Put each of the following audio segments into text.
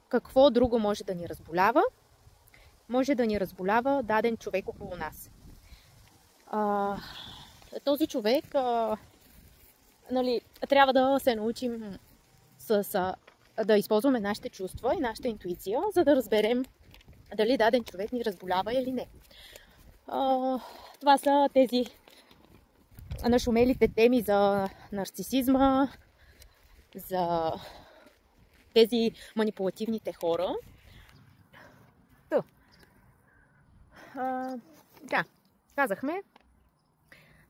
какво друго може да ни разболява? Може да ни разболява даден човек около нас. Този човек, нали, трябва да се научим да използваме нашите чувства и нашата интуиция, за да разберем дали даден човек ни разболява или не. Това са тези нашумелите теми за нарцисизма, за тези манипулативните хора. Да, казахме,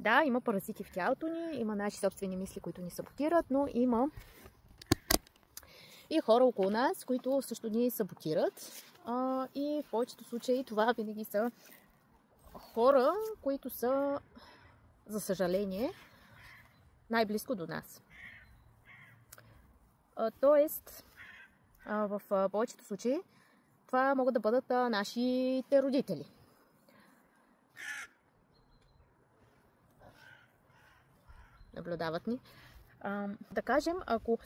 да, има паразити в тялото ни, има наши собствени мисли, които ни саботират, но има и хора около нас, които също ни саботират. И в повечето случаи това винаги са хора, които са, за съжаление, най-близко до нас. Тоест, в повечето случаи това могат да бъдат нашите родители. Наблюдават ни. Да кажем, ако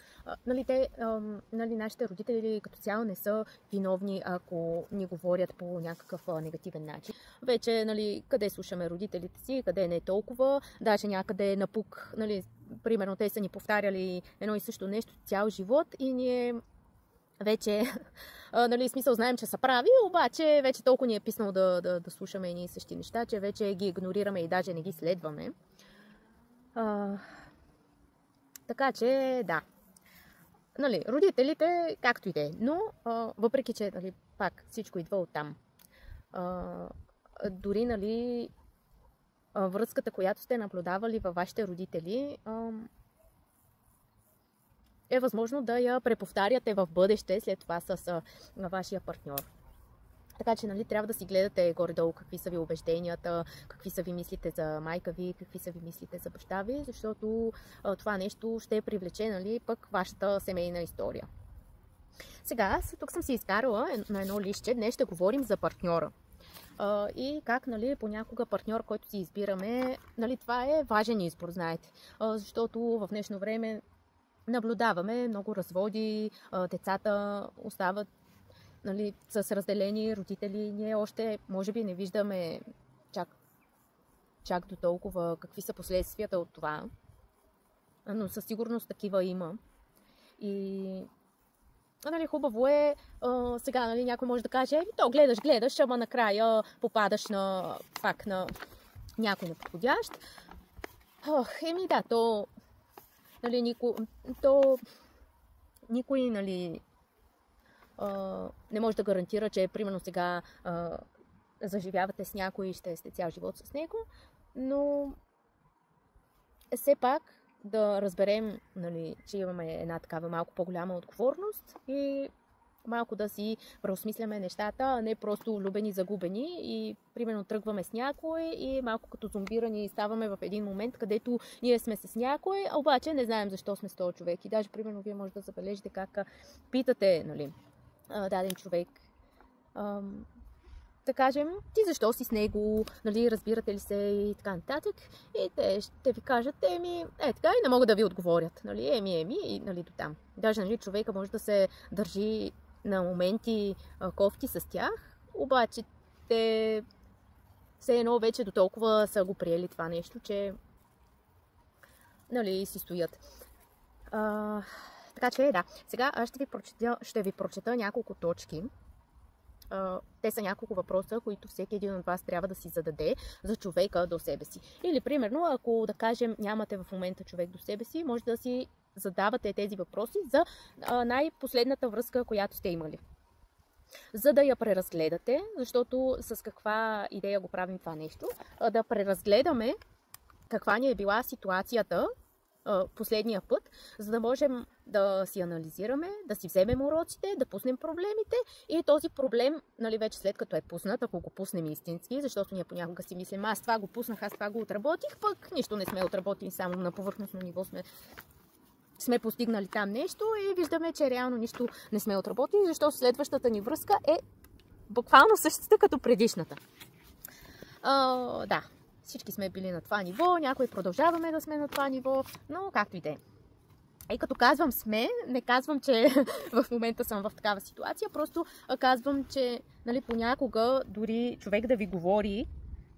нашите родители като цяло не са виновни, ако ни говорят по някакъв негативен начин. Вече, къде слушаме родителите си, къде не е толкова, даже някъде напук, примерно те са ни повтаряли едно и също нещо цял живот и ние вече, смисъл знаем, че са прави, обаче вече толкова ни е писнало да слушаме едни и същи неща, че вече ги игнорираме и даже не ги следваме. Така че, да. Родителите, както и да е, но въпреки, че пак всичко идва оттам. Дори, връзката, която сте наблюдавали във вашите родители, е възможно да я преповтаряте в бъдеще, след това с вашия партньор. Така че, трябва да си гледате горе-долу какви са ви убежденията, какви са ви мислите за майка ви, какви са ви мислите за баща ви, защото това нещо ще привлече, пък вашата семейна история. Сега, аз тук съм си изкарала на едно листче, днес ще говорим за партньора. И как, понякога партньор, който си избираме, това е важен избор, знаете. Защото в днешно време наблюдаваме много разводи, децата остават с разделени родители. Ние още, може би, не виждаме чак до толкова какви са последствията от това. Но със сигурност такива има. И хубаво е, сега някой може да каже, то гледаш, ама накрая попадаш пак на някой неподходящ. Да, никой, не може да гарантира, че примерно сега заживявате с някой и ще сте цял живот с него, но все пак да разберем, че имаме една такава малко по-голяма отговорност и малко да си преосмисляме нещата, а не просто влюбени, загубени и примерно тръгваме с някой и малко като зомбирани ставаме в един момент, където ние сме с някой, обаче не знаем защо сме с този човек. И даже примерно вие може да забележите как питате, даден човек, да кажем, ти защо си с него, разбирате ли се и така нататък. И те ще ви кажат, така и не могат да ви отговорят, и до там. Даже, човека може да се държи на моменти кофти с тях, обаче те все едно вече до толкова са го приели това нещо, че си стоят. Така че, да. Сега аз ще ви прочета няколко точки. Те са няколко въпроса, които всеки един от вас трябва да си зададе за човека до себе си. Или, примерно, ако, да кажем, нямате в момента човек до себе си, може да си задавате тези въпроси за най-последната връзка, която сте имали. За да я преразгледате, защото с каква идея го правим това нещо, да преразгледаме каква ни е била ситуацията последния път, за да можем да си анализираме, да си вземем уроците, да пуснем проблемите и този проблем, вече след като е пуснат, ако го пуснем истински, защото ние понякога си мислим, аз това го пуснах, аз това го отработих, пък нищо не сме отработили, само на повърхностно ниво сме постигнали там нещо и виждаме, че реално нищо не сме отработили, защото следващата ни връзка е буквално същата като предишната. Да. Всички сме били на това ниво, някои продължаваме да сме на това ниво, но както и да е. И като казвам сме, не казвам, че в момента съм в такава ситуация, просто казвам, че нали, понякога дори човек да ви говори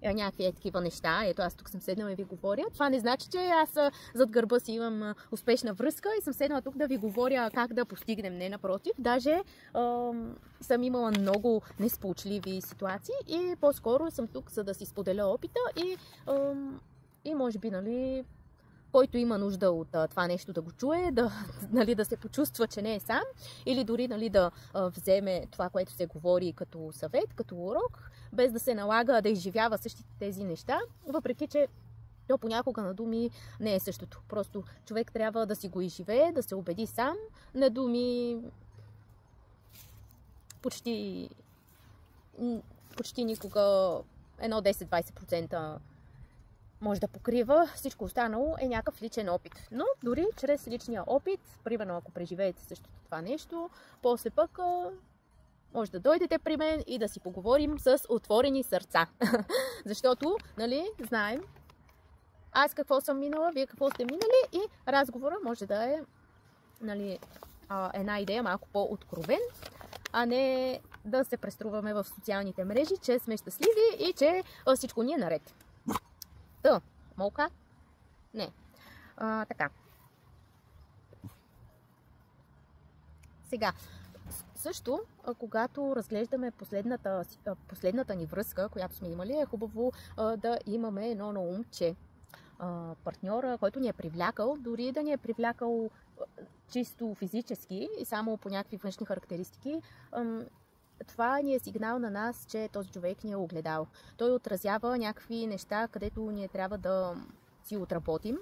някакви такива неща, ето аз тук съм седнала и ви говоря, това не значи, че аз зад гърба си имам успешна връзка и съм седнала тук да ви говоря как да постигнем, не напротив. Даже съм имала много несполучливи ситуации и по-скоро съм тук, за да си споделя опита и може би, нали, който има нужда от това нещо да го чуе, нали, да се почувства, че не е сам, или дори нали, да вземе това, което се говори като съвет, като урок, без да се налага да изживява същите тези неща, въпреки че то понякога на думи не е същото. Просто човек трябва да си го изживее, да се убеди сам. На думи почти никога едно 10-20% може да покрива, всичко останало е някакъв личен опит. Но дори чрез личния опит, примерно ако преживеете същото това нещо, после пък може да дойдете при мен и да си поговорим с отворени сърца. Защото, нали, знаем аз какво съм минала, вие какво сте минали и разговора може да е нали, една идея малко по-откровен, а не да се преструваме в социалните мрежи, че сме щастливи и че всичко ни е наред. Молка? Не. Така. Сега, също, когато разглеждаме последната ни връзка, която сме имали, е хубаво да имаме едно на ум, че партньора, който ни е привлякал, дори да ни е привлякал чисто физически и само по някакви външни характеристики, това ни е сигнал на нас, че този човек ни е огледал. Той отразява някакви неща, където ние трябва да си отработим.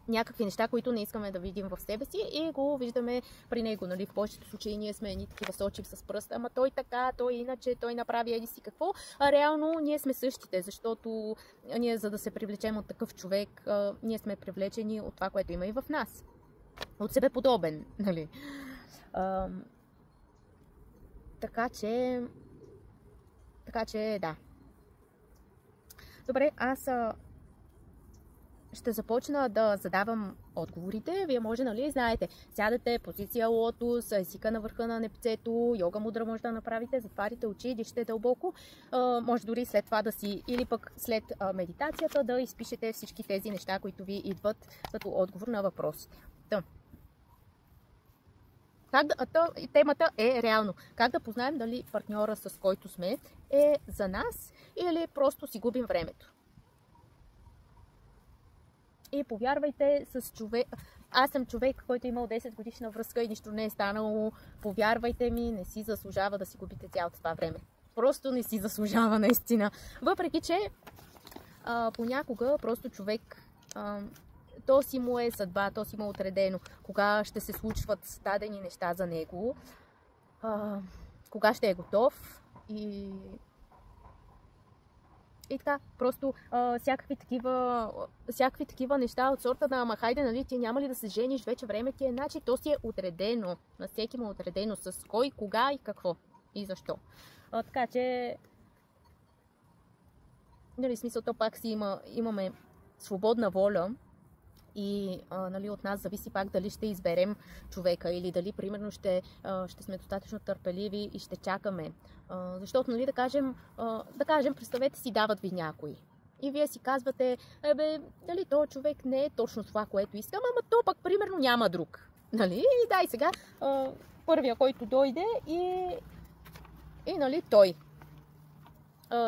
Някакви неща, които не искаме да видим в себе си и го виждаме при него. Нали? В повечето случаи ние сме едни такива сочим с пръста, ама той така, той иначе, той направи еди си какво. А реално ние сме същите, защото ние за да се привлечем от такъв човек, ние сме привлечени от това, което има и в нас. От себе подобен, нали? Така че, да. Добре, аз ще започна да задавам отговорите. Вие може, нали, знаете, сядате, позиция лотос, езика на върха на непцето, йога мудра може да направите, затварите очи, дишате дълбоко. Може дори след това да си, или пък след медитацията да изпишете всички тези неща, които ви идват като отговор на въпросите. Темата е реално. Как да познаем дали партньора, с който сме, е за нас или просто си губим времето. И повярвайте, аз съм човек, който е имал 10 годишна връзка и нищо не е станало. Повярвайте ми, не си заслужава да си губите цялото това време. Просто не си заслужава наистина. Въпреки че понякога просто човек то си му е съдба, то си му е отредено. Кога ще се случват дадени неща за него, кога ще е готов и така, просто всякакви такива неща от сорта на ама хайде, нали, ти няма ли да се жениш, вече време ти е, значи то си е отредено, на всеки му е отредено с кой, кога и какво и защо. Така че, нали, смисъл, то пак си имаме свободна воля. И нали, от нас зависи пак дали ще изберем човека или дали примерно ще сме достатъчно търпеливи и ще чакаме. Защото, нали, да кажем, представете си, дават ви някой. И вие си казвате, дали този човек не е точно това, което искам, ама то пък примерно няма друг. Нали? И дай сега първия, който дойде и нали, той.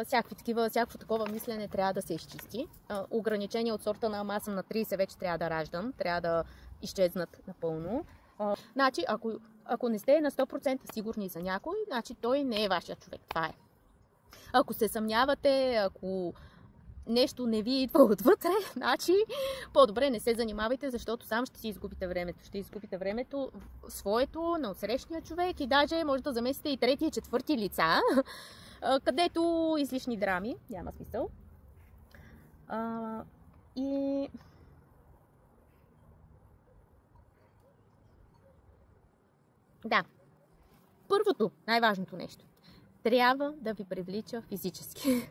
Всякакво такова мислене трябва да се изчисти. Ограничения от сорта на аз съм на 30, вече трябва да раждам, трябва да изчезнат напълно. Значи, ако не сте на 100% сигурни за някой, значи той не е вашия човек. Това е. Ако се съмнявате, ако нещо не ви идва отвътре, значи по-добре не се занимавайте, защото сам ще си изгубите времето. Ще изгубите времето своето, на отсрещния човек и даже може да замесите и трети и четвърти лица, където излишни драми, няма смисъл. И да, първото, най-важното нещо, трябва да ви привлича физически.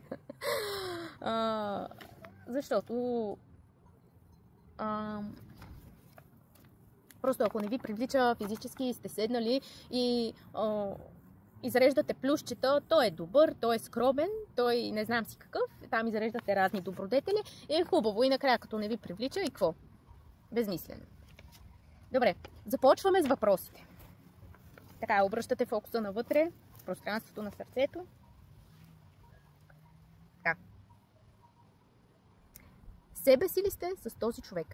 Защото Просто ако не ви привлича физически и сте седнали и изреждате плюсчета, той е добър, той е скромен, той не знам си какъв, там изреждате разни добродетели, е хубаво и накрая като не ви привлича и какво? Безмислено. Добре, започваме с въпросите. Така, обръщате фокуса навътре, в пространството на сърцето. Така. Себе си ли сте с този човек?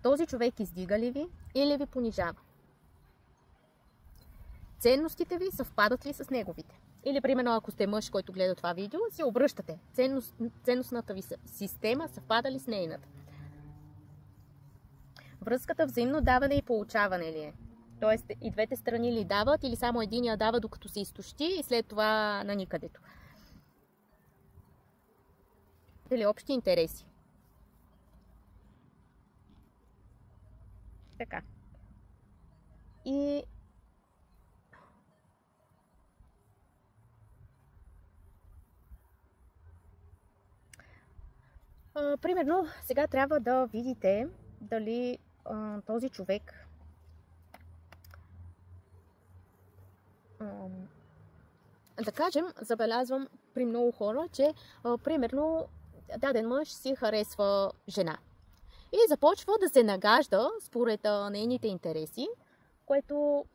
Този човек издига ли ви или ви понижава? Ценностите ви съвпадат ли с неговите? Или, примерно, ако сте мъж, който гледа това видео, се обръщате. Ценностната ви система съвпада ли с нейната? Връзката взаимно даване и получаване ли е? Тоест и двете страни ли дават, или само единия дава докато се изтощи и след това на никъдето? Или общи интереси? Така. И примерно, сега трябва да видите дали този човек да кажем, забелязвам при много хора, че примерно даден мъж си харесва жена и започва да се нагажда според нейните интереси, което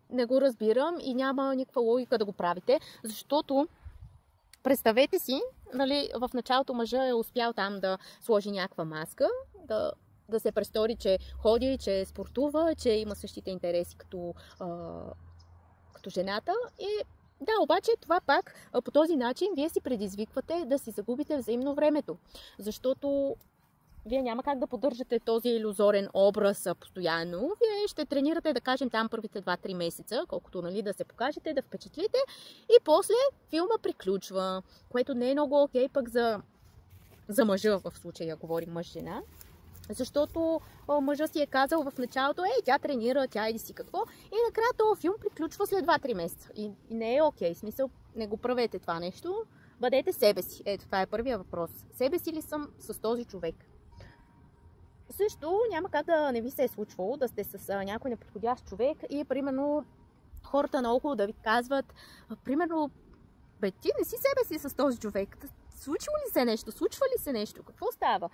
не го разбирам и няма никаква логика да го правите, защото представете си, нали, в началото мъжа е успял там да сложи някаква маска, да се престори, че ходи, че спортува, че има същите интереси като жената. И да, обаче това пак по този начин вие си предизвиквате да си загубите взаимно времето. Защото вие няма как да поддържате този илюзорен образ постоянно. Вие ще тренирате, да кажем, там първите 2-3 месеца, колкото, нали, да се покажете, да впечатлите. И после филма приключва, което не е много окей пък за мъжа, в случая говорим мъж-жена. Защото мъжът си е казал в началото, тя тренира, тя иди си какво. И накрая този филм приключва след 2-3 месеца. И не е окей, смисъл, не го правете това нещо. Бъдете себе си. Ето, това е първия въпрос. Себе си ли съм с този човек? Също няма как да не ви се е случвало да сте с някой неподходящ човек и примерно хората наоколо да ви казват, примерно, ти не си себе си с този човек. Случва ли се нещо? Какво става?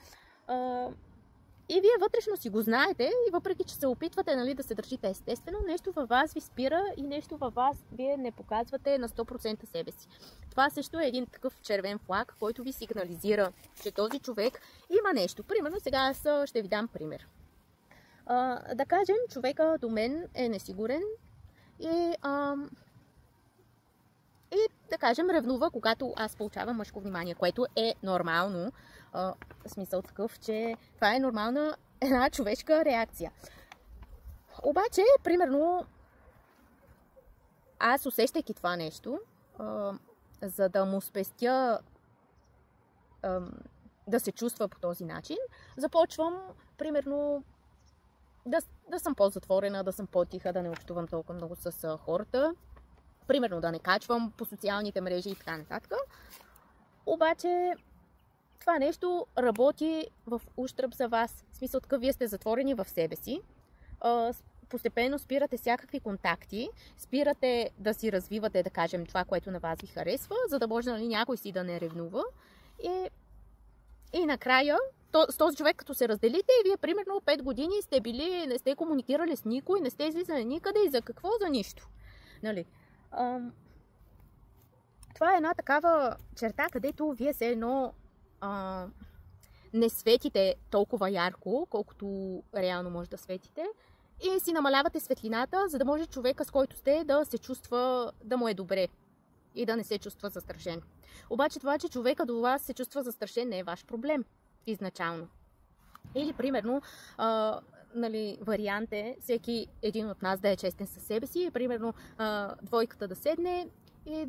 И вие вътрешно си го знаете и въпреки, че се опитвате, нали, да се държите естествено, нещо във вас ви спира и нещо във вас вие не показвате на 100% себе си. Това също е един такъв червен флаг, който ви сигнализира, че този човек има нещо. Примерно, сега аз ще ви дам пример. Да кажем, човека до мен е несигурен и да кажем ревнува, когато аз получавам мъжко внимание, което е нормално. Смисъл такъв, че това е нормална една човешка реакция. Обаче, примерно, аз усещайки това нещо, за да му спестя да се чувства по този начин, започвам, примерно, да съм по-затворена, да съм по-тиха, да не общувам толкова много с хората. Примерно да не качвам по социалните мрежи и така нататък. Обаче това нещо работи в ущърб за вас. В смисъл такъв, вие сте затворени в себе си. Постепенно спирате всякакви контакти, спирате да си развивате, да кажем, това, което на вас ви харесва, за да може, нали, някой си да не ревнува. И накрая, с този човек, като се разделите, и вие примерно 5 години сте били, не сте комуникирали с никой, не сте излизали никъде и за какво? За нищо. Нали? Това е една такава черта, където вие все едно не светите толкова ярко, колкото реално може да светите, и си намалявате светлината, за да може човека, с който сте, да се чувства, да му е добре и да не се чувства застрашен. Обаче това, че човека до вас се чувства застрашен, не е ваш проблем изначално. Или, примерно, нали, вариант е всеки един от нас да е честен със себе си и, примерно, двойката да седне и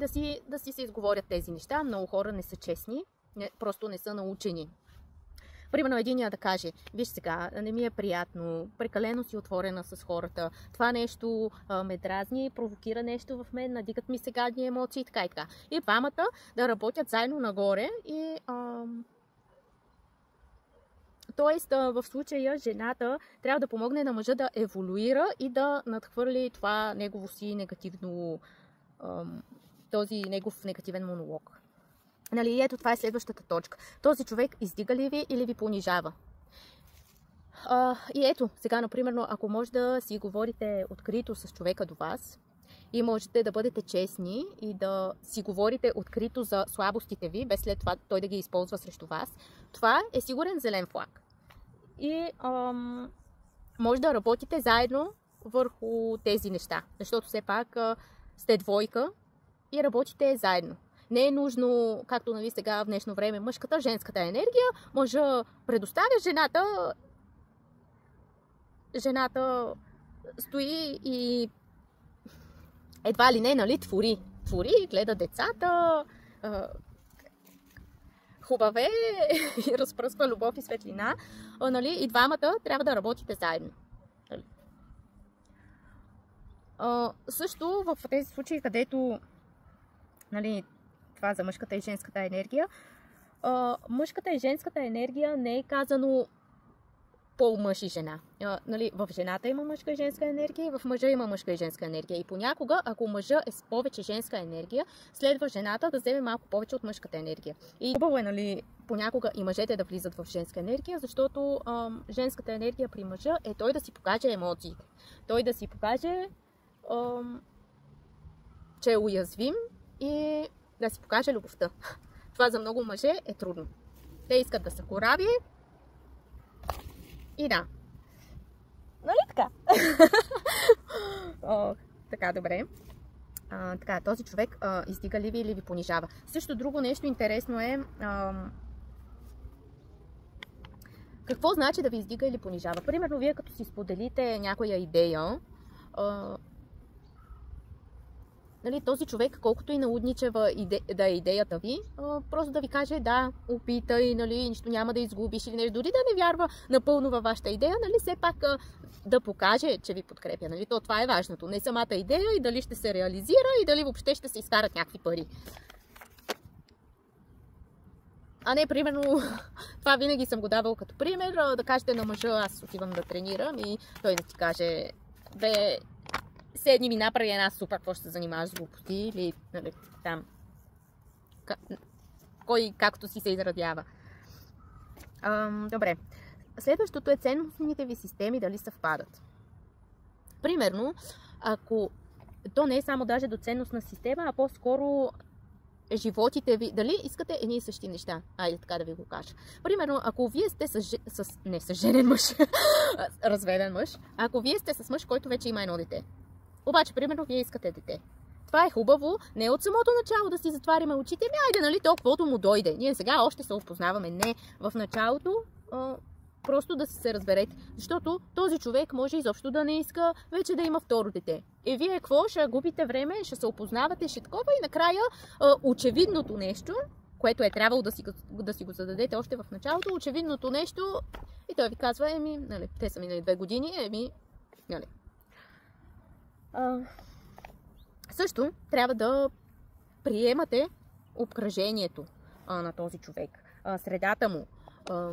да си се изговорят тези неща. Много хора не са честни, просто не са научени. Примерно единия да каже, виж сега, не ми е приятно, прекалено си отворена с хората, това нещо ме дразни, провокира нещо в мен, надигат ми се гадни емоции, така и така. И двамата да работят заедно нагоре и Тоест, в случая жената трябва да помогне на мъжа да еволюира и да надхвърли това негово си негативно, този негов негативен монолог. Нали, ето това е следващата точка. Този човек издига ли ви или ви понижава? И ето, сега, например, ако може да си говорите открито с човека до вас и можете да бъдете честни и да си говорите открито за слабостите ви, без след това той да ги използва срещу вас, това е сигурен зелен флаг. И може да работите заедно върху тези неща, защото все пак сте двойка и работите заедно. Не е нужно, както нали сега в днешно време, мъжката, женската енергия, мъжа предоставя, жената стои и едва ли не, нали, твори, гледа децата, хубаве и разпръсква любов и светлина, нали, и двамата трябва да работите заедно. Също в тези случаи, където, нали, това за мъжката и женската енергия, мъжката и женската енергия не е казано пол мъж и жена. Нали, в жената има мъжка и женска енергия и в мъжа има мъжка и женска енергия. И понякога, ако мъжа е с повече женска енергия, следва жената да вземе малко повече от мъжката енергия. И хубаво е, нали, понякога и мъжете да влизат в женска енергия, защото женската енергия при мъжа е той да си покаже емоциите. Той да си покаже, че е уязвим и да си покаже любовта. Това за много мъже е трудно. Те искат да са корави. И да. Нали така? Така, добре. Така, този човек издига ли ви или ви понижава? Също друго нещо интересно е какво значи да ви издига или понижава. Примерно, вие като си споделите някоя идея, нали, този човек, колкото и налудничева да е идеята ви, просто да ви каже да, опитай, нали, нищо няма да изгубиш или нещо, дори да не вярва напълно във вашата идея, нали, все пак да покаже, че ви подкрепя. Нали, това е важното. Не самата идея и дали ще се реализира и дали въобще ще се изкарат някакви пари. А не, примерно, това винаги съм го давал като пример, да кажете на мъжа, аз отивам да тренирам и той да ти каже, бе, седни ми направи една супа, какво ще се занимаваш с глупости или, нали, там, кой както си се изразява. Добре. Следващото е ценностните ви системи дали съвпадат. Примерно, ако то не е само даже до ценностна система, а по-скоро животите ви, дали искате едни и същи неща. Айде така да ви го кажа. Примерно, ако вие сте не с женен мъж, разведен мъж, ако вие сте с мъж, който вече има едно дете. Обаче, примерно, вие искате дете. Това е хубаво, не от самото начало да си затваряме очите, айде, нали, то каквото му дойде. Ние сега още се опознаваме. Не, в началото просто да се разберете. Защото този човек може изобщо да не иска вече да има второ дете. И вие какво? Ще губите време, ще се опознавате, ще такова и накрая очевидното нещо, което е трябвало да си го зададете още в началото, очевидното нещо, и той ви казва, нали, те са минали 2 години, нали. Също трябва да приемате обкръжението на този човек, средата му,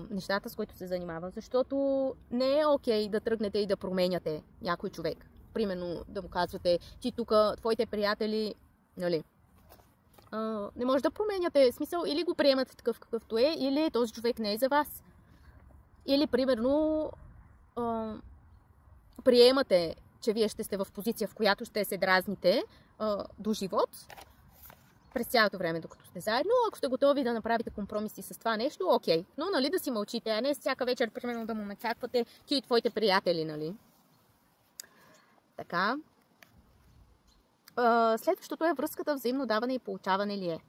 нещата, с които се занимава, защото не е окей да тръгнете и да променяте някой човек. Примерно да му казвате, ти тук, твоите приятели, нали, не може да променяте, смисъл, или го приемате такъв какъвто е, или този човек не е за вас. Или, примерно, приемате, че вие ще сте в позиция, в която ще се дразните до живот, през цялото време, докато сте заедно. Ако сте готови да направите компромиси с това нещо, окей. Но, нали, да си мълчите, а не всяка вечер, примерно, да му начаквате ти и твоите приятели, нали. Така. Следващото е връзката взаимно даване и получаване ли е.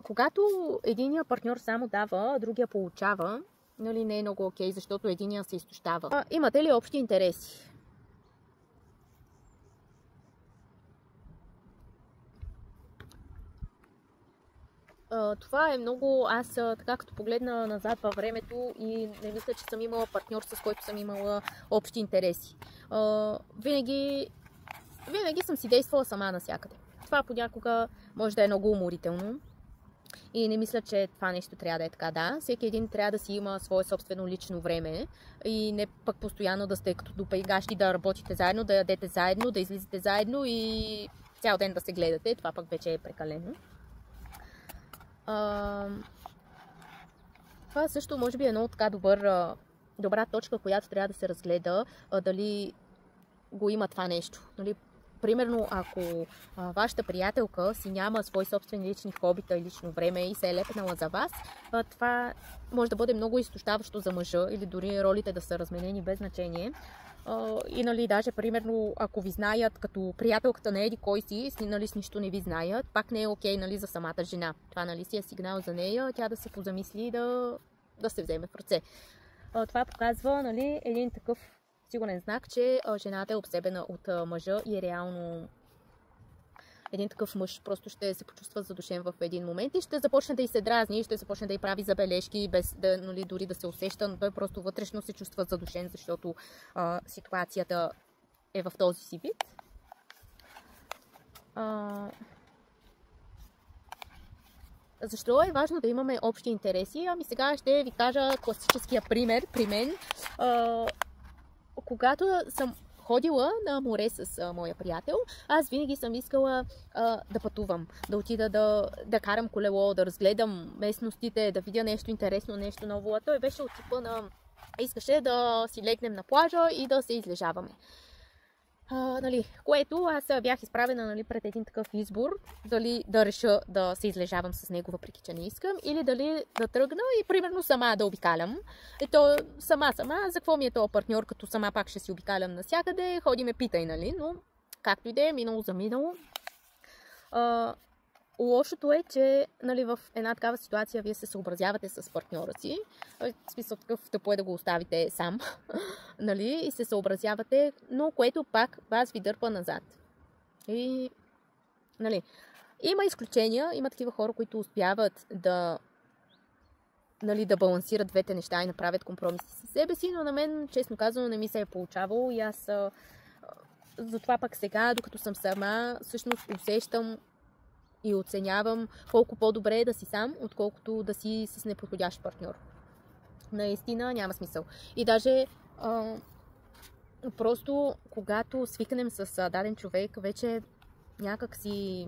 Когато единия партньор само дава, а другия получава, нали, не е много окей, защото единия се изтощава. Имате ли общи интереси? Това е много, аз така като погледна назад във времето и не мисля, че съм имала партньор, с който съм имала общи интереси. Винаги съм си действала сама навсякъде. Това понякога може да е много уморително. И не мисля, че това нещо трябва да е така. Да, всеки един трябва да си има свое собствено лично време и не пък постоянно да сте като дупа и гащи, да работите заедно, да ядете заедно, да излизате заедно и цял ден да се гледате. Това пък вече е прекалено. Това също може би е много така добра точка, която трябва да се разгледа, дали го има това нещо. Нали? Примерно, ако вашата приятелка си няма свои собствени лични хобита и лично време и се е лепнала за вас, това може да бъде много изтощаващо за мъжа или дори ролите да са разменени без значение. И нали, даже, примерно, ако ви знаят като приятелката на еди кой си, нали, с нищо не ви знаят, пак не е окей, нали, за самата жена. Това, нали, си е сигнал за нея, тя да се позамисли и да се вземе в ръце. Това показва, нали, един такъв сигурен знак, че жената е обсебена от мъжа и реално един такъв мъж просто ще се почувства задушен в един момент и ще започне да й се дразни, ще започне да й прави забележки, без да, нали, дори да се усеща, но той просто вътрешно се чувства задушен, защото ситуацията е в този си вид. Защо е важно да имаме общи интереси? Ами сега ще ви кажа класическия пример при мен. Когато съм ходила на море с моя приятел, аз винаги съм искала да пътувам, да отида да карам колело, да разгледам местностите, да видя нещо интересно, нещо ново. А той беше от типа на искаше да си легнем на плажа и да се излежаваме. Нали, което аз бях изправена, нали, пред един такъв избор, дали да реша да се излежавам с него, въпреки че не искам, или дали да тръгна и примерно сама да обикалям. Ето сама, за какво ми е този партньор, като сама пак ще си обикалям навсякъде, ходиме питай, нали, но както и да е, минало за минало. Лошото е, че, нали, в една такава ситуация вие се съобразявате с партньора си. В смисъл такъв тъпо е да го оставите сам, нали, и се съобразявате, но което пак вас ви дърпа назад. И, нали, има изключения, има такива хора, които успяват да, нали, да балансират двете неща и направят компромиси със себе си, но на мен, честно казано, не ми се е получавало и аз затова пък сега, докато съм сама, всъщност усещам и оценявам колко по-добре е да си сам, отколкото да си с неподходящ партньор. Наистина няма смисъл. И даже просто когато свикнем с даден човек, вече някак си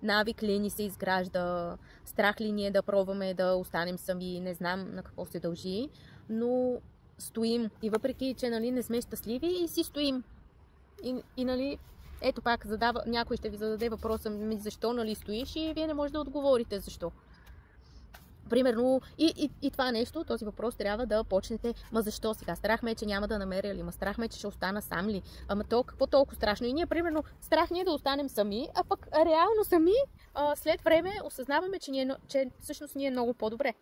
навик ли ни се изгражда, страх ли ни е да пробваме да останем сами, не знам на какво се дължи, но стоим. И въпреки, че, нали, не сме щастливи, и си стоим. И нали, ето пак някой ще ви зададе въпроса, защо, нали, стоиш, и вие не можете да отговорите защо. Примерно, и това нещо, този въпрос трябва да почнете, защо сега? Страх ме, че няма да намеря ли? Страх ме, че ще остана сам ли? То какво толкова страшно? И ние, примерно, страх ни е да останем сами, а пък реално сами, след време осъзнаваме, че всъщност ни е много по-добре.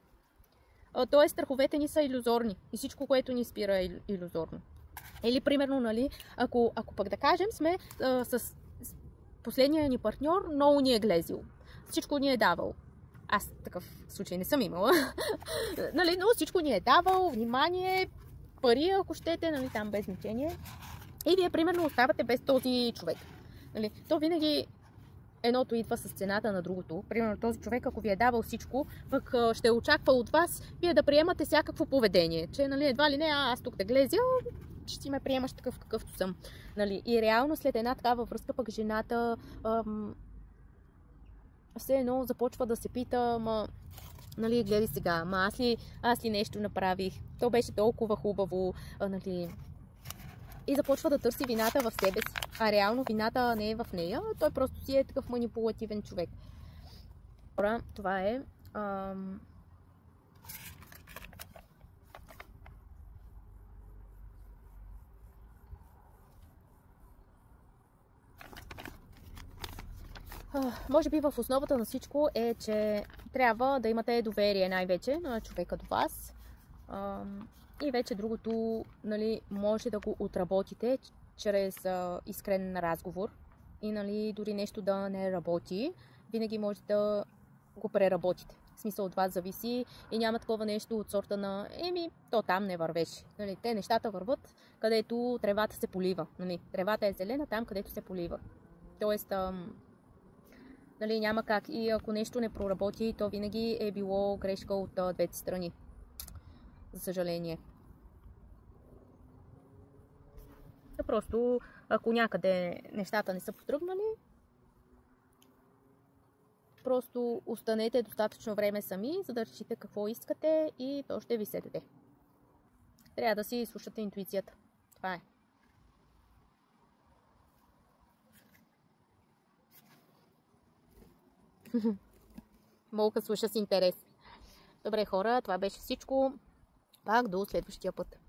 Тоест, страховете ни са илюзорни и всичко, което ни спира е илюзорно. Или, примерно, нали, ако пък да кажем, сме с последния ни партньор, много ни е глезил. Всичко ни е давал. Аз такъв случай не съм имала. Нали, но всичко ни е давал, внимание, пари, ако щете, нали, там без значение. И вие, примерно, оставате без този човек. Нали, то винаги едното идва с цената на другото. Примерно, този човек, ако ви е давал всичко, пък ще очаква от вас вие да приемате всякакво поведение. Че, нали, едва ли не, аз тук да глезя, ще си ме приемаш такъв какъвто съм. Нали? И реално след една такава връзка пък жената все едно започва да се пита, нали, гледай сега, аз ли нещо направих, то беше толкова хубаво, нали. И започва да търси вината в себе си. А реално вината не е в нея, той просто си е такъв манипулативен човек. Това е може би в основата на всичко е, че трябва да имате доверие най-вече на човека до вас. И вече другото, нали, може да го отработите чрез искрен разговор. И, нали, дори нещо да не работи, винаги може да го преработите. В смисъл, от вас зависи и няма такова нещо от сорта на то там не вървеше. Нали, те нещата върват, където тревата се полива. Нали, тревата е зелена там, където се полива. Тоест, Нали, няма как. И ако нещо не проработи, то винаги е било грешка от двете страни. За съжаление. Просто, ако някъде нещата не са потръгнали, просто останете достатъчно време сами, за да решите какво искате и то ще ви се даде. Трябва да си слушате интуицията. Това е. Мога да слуша с интерес. Добре, хора, това беше всичко. Пак до следващия път.